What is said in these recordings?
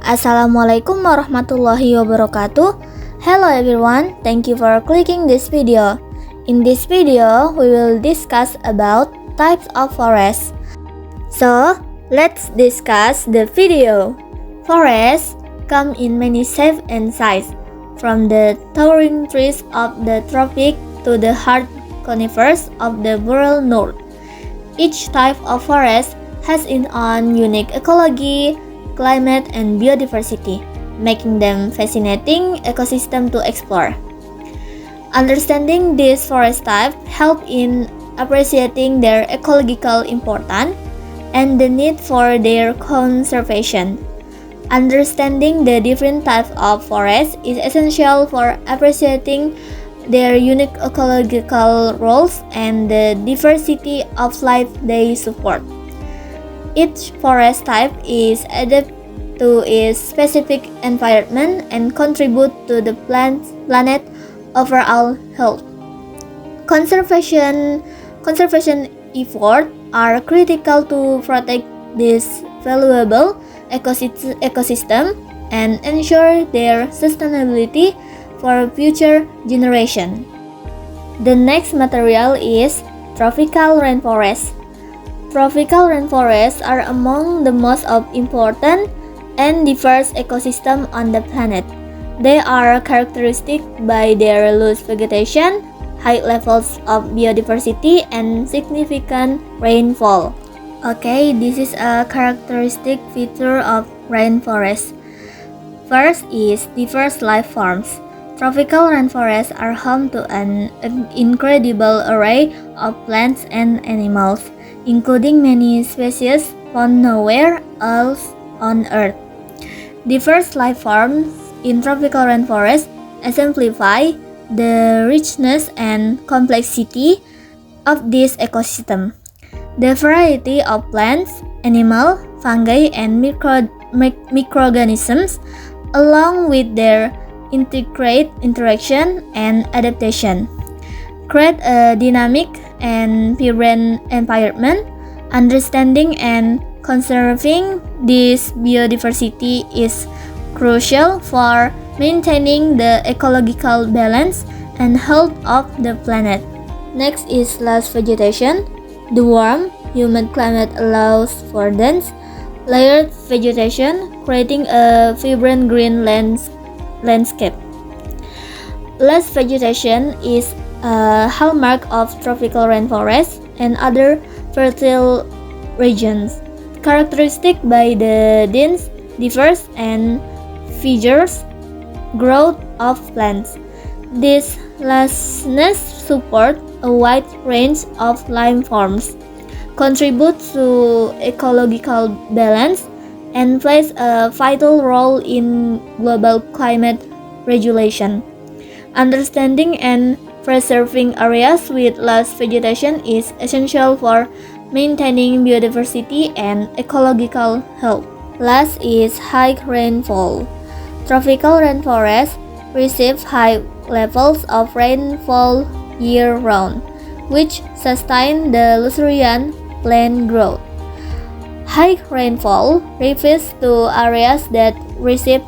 Assalamualaikum warahmatullahi wabarakatuh. Hello everyone, thank you for clicking this video. In this video, we will discuss about types of forests. So, let's discuss the video. Forests come in many shapes and sizes, from the towering trees of the tropic to the hard conifers of the boreal north. Each type of forest has its own unique ecology, climate, and biodiversity, making them fascinating ecosystem to explore. Understanding these forest types help in appreciating their ecological importance and the need for their conservation. Understanding the different types of forests is essential for appreciating their unique ecological roles and the diversity of life they support. Each forest type is adapted to its specific environment and contribute to the planet overall health. Conservation efforts are critical to protect this valuable ecosystem and ensure their sustainability for future generations. The next material is tropical rainforests. Tropical rainforests are among the most important and diverse ecosystems on the planet. They are characteristic by their loose vegetation, high levels of biodiversity, and significant rainfall. Okay, this is a characteristic feature of rainforests. First is diverse life forms. Tropical rainforests are home to an incredible array of plants and animals, including many species found nowhere else on Earth. Diverse life forms in tropical rainforests exemplify the richness and complexity of this ecosystem. The variety of plants, animals, fungi, and microorganisms, along with their integrate interaction and adaptation, create a dynamic and vibrant environment. Understanding and conserving this biodiversity is crucial for maintaining the ecological balance and health of the planet. Next is lush vegetation. The warm, humid climate allows for dense, layered vegetation, creating a vibrant green landscape. Lush vegetation is a hallmark of tropical rainforests and other fertile regions, characteristic by the dense, diverse, and vigorous growth of plants. This lushness supports a wide range of life forms, contributes to ecological balance, and plays a vital role in global climate regulation. Understanding and preserving areas with lush vegetation is essential for maintaining biodiversity and ecological health. Last is high rainfall. Tropical rainforests receive high levels of rainfall year-round, which sustain the luxuriant plant growth. High rainfall refers to areas that receive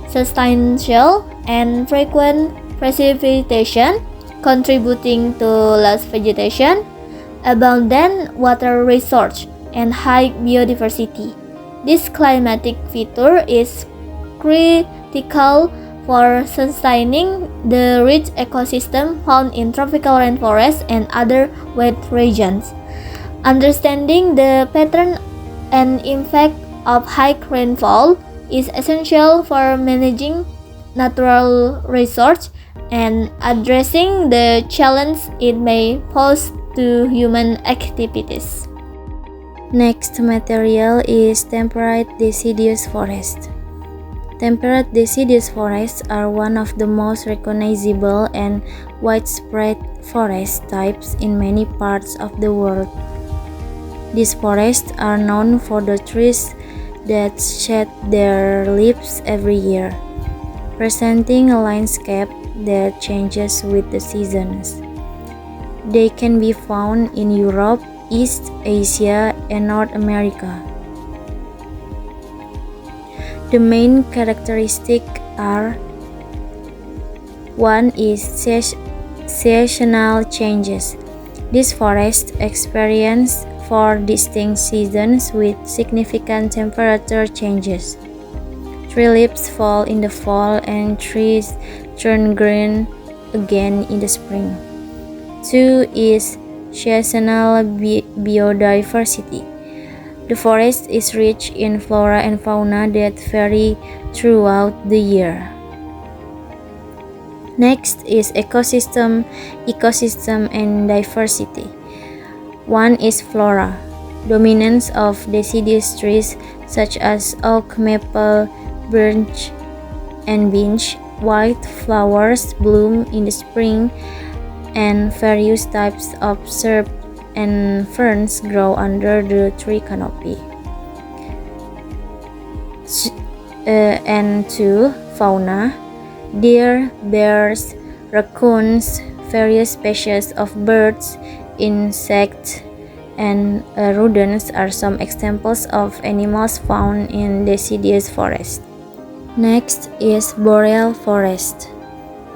substantial and frequent precipitation, contributing to lush vegetation, abundant water resource, and high biodiversity. This climatic feature is critical for sustaining the rich ecosystem found in tropical rainforests and other wet regions. Understanding the pattern and impact of high rainfall is essential for managing natural resources and addressing the challenge it may pose to human activities. Next material is temperate deciduous forest. Temperate deciduous forests are one of the most recognizable and widespread forest types in many parts of the world. These forests are known for the trees that shed their leaves every year, presenting a landscape that changes with the seasons. They can be found in Europe, East Asia, and North America. The main characteristics are: one is seasonal changes. This forest experiences 4 distinct seasons with significant temperature changes. Tree leaves fall in the fall and trees turn green again in the spring. 2 is seasonal biodiversity. The forest is rich in flora and fauna that vary throughout the year. Next is ecosystem and diversity. 1 is flora. Dominance of deciduous trees such as oak, maple, birch, and beech. White flowers bloom in the spring, and various types of shrubs and ferns grow under the tree canopy. And 2, fauna. Deer, bears, raccoons, various species of birds, insects, and rodents are some examples of animals found in deciduous forest. Next is boreal forest.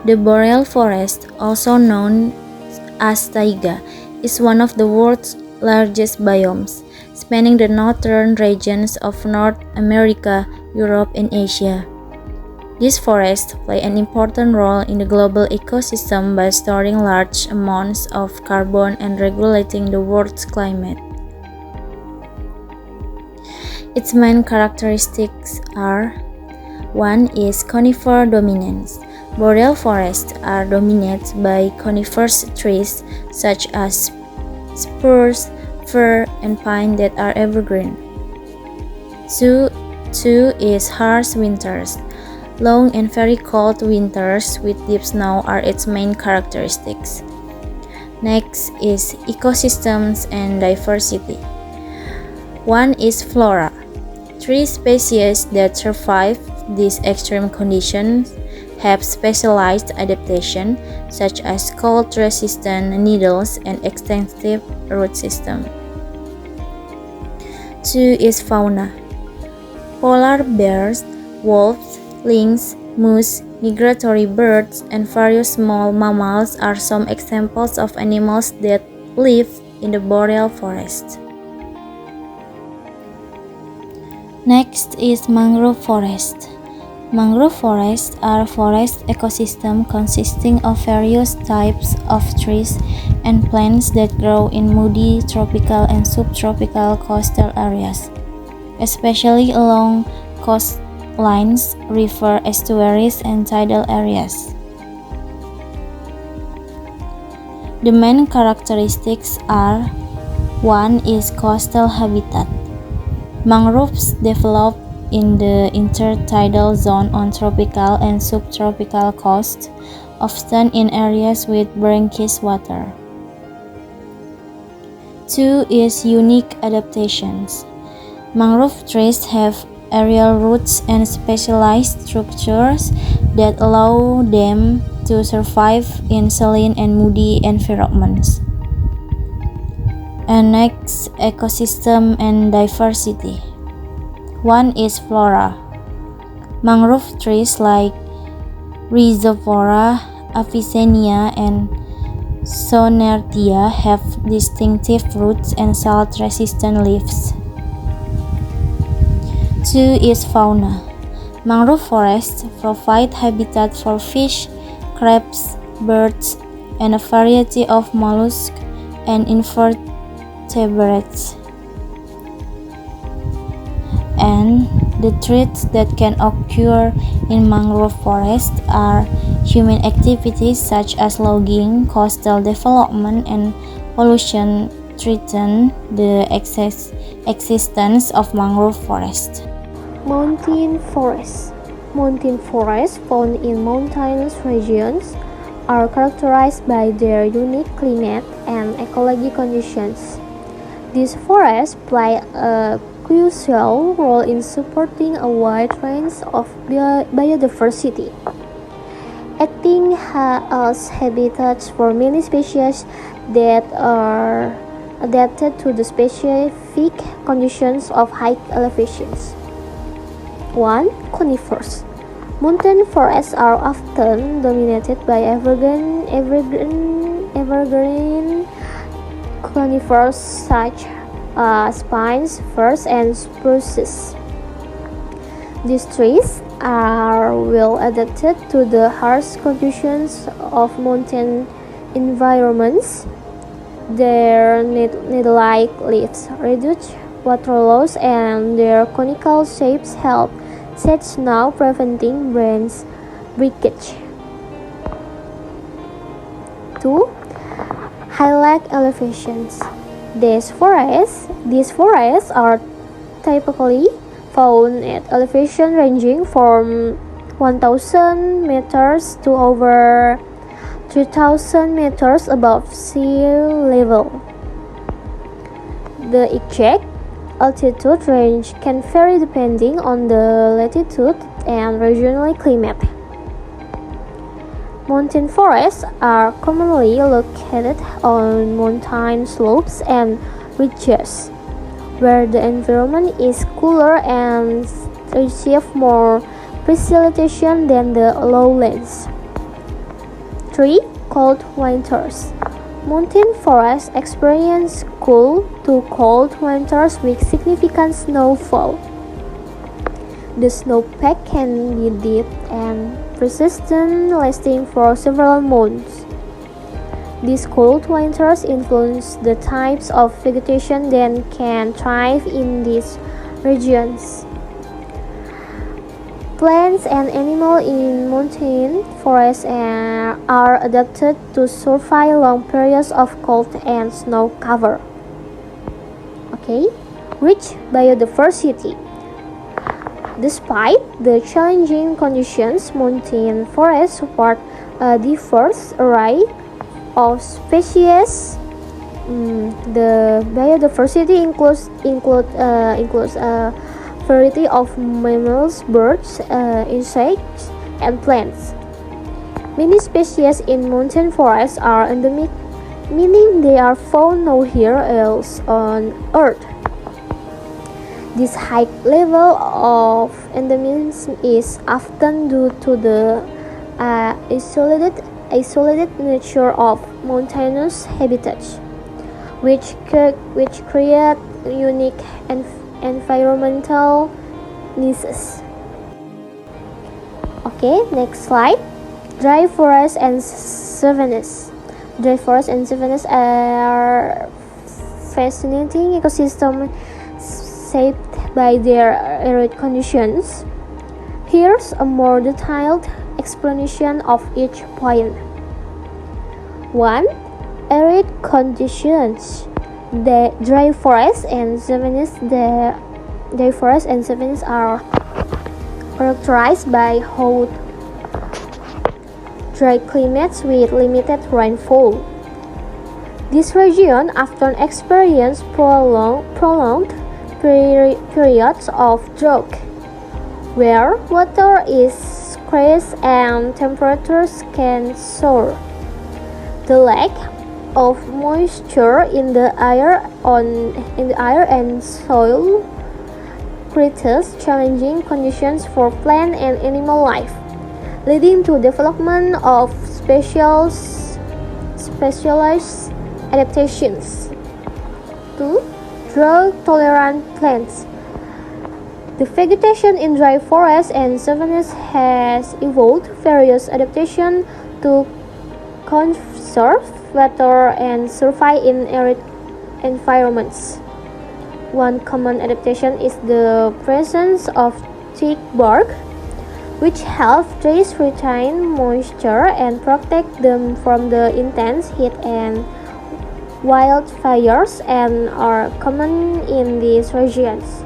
The boreal forest, also known as taiga, is one of the world's largest biomes, spanning the northern regions of North America, Europe, and Asia. These forests play an important role in the global ecosystem by storing large amounts of carbon and regulating the world's climate. Its main characteristics are: 1 is conifer dominance. Boreal forests are dominated by coniferous trees such as spruce, fir, and pine that are evergreen. 2 is harsh winters. Long and very cold winters with deep snow are its main characteristics. Next is ecosystems and diversity. 1 is flora. 3 species that survive these extreme conditions have specialized adaptation, such as cold-resistant needles and extensive root system. 2 is fauna. Polar bears, wolves, lynx, moose, migratory birds, and various small mammals are some examples of animals that live in the boreal forest. Next is mangrove forest. Mangrove forests are forest ecosystem consisting of various types of trees and plants that grow in muddy tropical and subtropical coastal areas, especially along coastlines, river estuaries, and tidal areas. The main characteristics are: 1 is coastal habitat. Mangroves develop in the intertidal zone on tropical and subtropical coasts, often in areas with brackish water. 2 is unique adaptations. Mangrove trees have aerial roots and specialized structures that allow them to survive in saline and muddy environments. And next, ecosystem and diversity. 1 is flora. Mangrove trees like Rhizophora, Avicennia, and Sonertia have distinctive roots and salt-resistant leaves. 2 is fauna. Mangrove forests provide habitat for fish, crabs, birds, and a variety of mollusks and invertebrates. And the threats that can occur in mangrove forests are human activities such as logging, coastal development, and pollution threaten the existence of mangrove forests. Mountain forests. Mountain forests found in mountainous regions are characterized by their unique climate and ecological conditions. These forests play a crucial role in supporting a wide range of biodiversity, acting as habitats for many species that are adapted to the specific conditions of high elevations. 1. Conifers. Mountain forests are often dominated by evergreen conifers such as pines, firs, and spruces. These trees are well adapted to the harsh conditions of mountain environments. Their needle-like leaves reduce water loss, and their conical shapes help shed snow, preventing branch breakage. 2. High-lake elevations. These forests are typically found at elevation ranging from 1,000 meters to over 3,000 meters above sea level. The exact altitude range can vary depending on the latitude and regional climate. Mountain forests are commonly located on mountain slopes and ridges, where the environment is cooler and receive more precipitation than the lowlands. 3. Cold winters. Mountain forests experience cool to cold winters with significant snowfall. The snowpack can be deep and persistent, lasting for several months. These cold winters influence the types of vegetation that can thrive in these regions. Plants and animals in mountain forests are adapted to survive long periods of cold and snow cover. Rich biodiversity. Despite the challenging conditions, mountain forests support a diverse array of species. The biodiversity includes a variety of mammals, birds, insects, and plants. Many species in mountain forests are endemic, meaning they are found nowhere else on Earth. This high level of endemism is often due to the isolated nature of mountainous habitats, which create unique environmental niches. Next slide. Dry forests and savannas. Dry forests and savannas are fascinating ecosystems shaped by their arid conditions. Here's a more detailed explanation of each point. 1. Arid conditions. The dry forests and savannas. The dry forests and savannas are characterized by hot, dry climates with limited rainfall. This region often experience prolonged periods of drought, where water is scarce and temperatures can soar. The lack of moisture in the air and soil creates challenging conditions for plant and animal life, leading to development of specialized adaptations. 2. Drought-tolerant plants. The vegetation in dry forests and savannas has evolved various adaptations to conserve water and survive in arid environments. One common adaptation is the presence of thick bark, which helps trees retain moisture and protect them from the intense heat and wildfires and are common in these regions.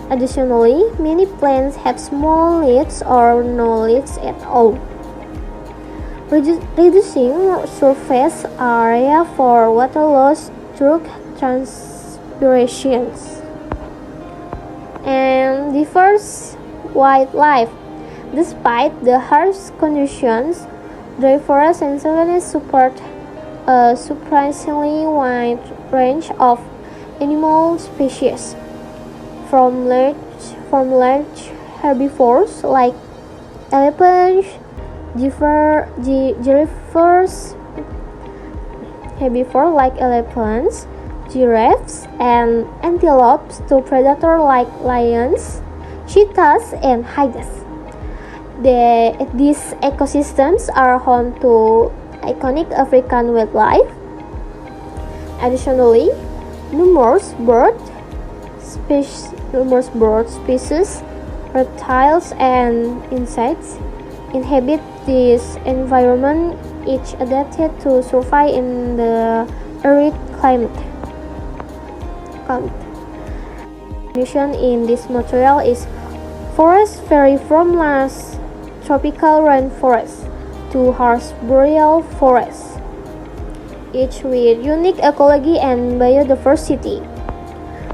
Additionally, many plants have small leaves or no leaves at all, reducing surface area for water loss through transpiration. And diverse wildlife. Despite the harsh conditions, dry forests and savannas support a surprisingly wide range of animal species, from large herbivores like elephants, giraffes, herbivores like elephants, giraffes, and antelopes to predators like lions, cheetahs, and hyenas. These ecosystems are home to iconic African wildlife. Additionally, numerous bird species, reptiles, and insects inhabit this environment, each adapted to survive in the arid climate. Definition in this material is forests vary from lush tropical rainforests to harsh boreal forests, each with unique ecology and biodiversity.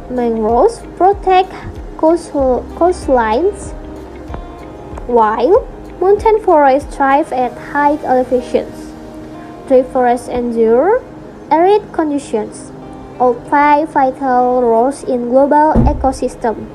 Mangroves protect coastlines, while mountain forests thrive at high elevations. Tree forests endure arid conditions, all play vital roles in global ecosystem.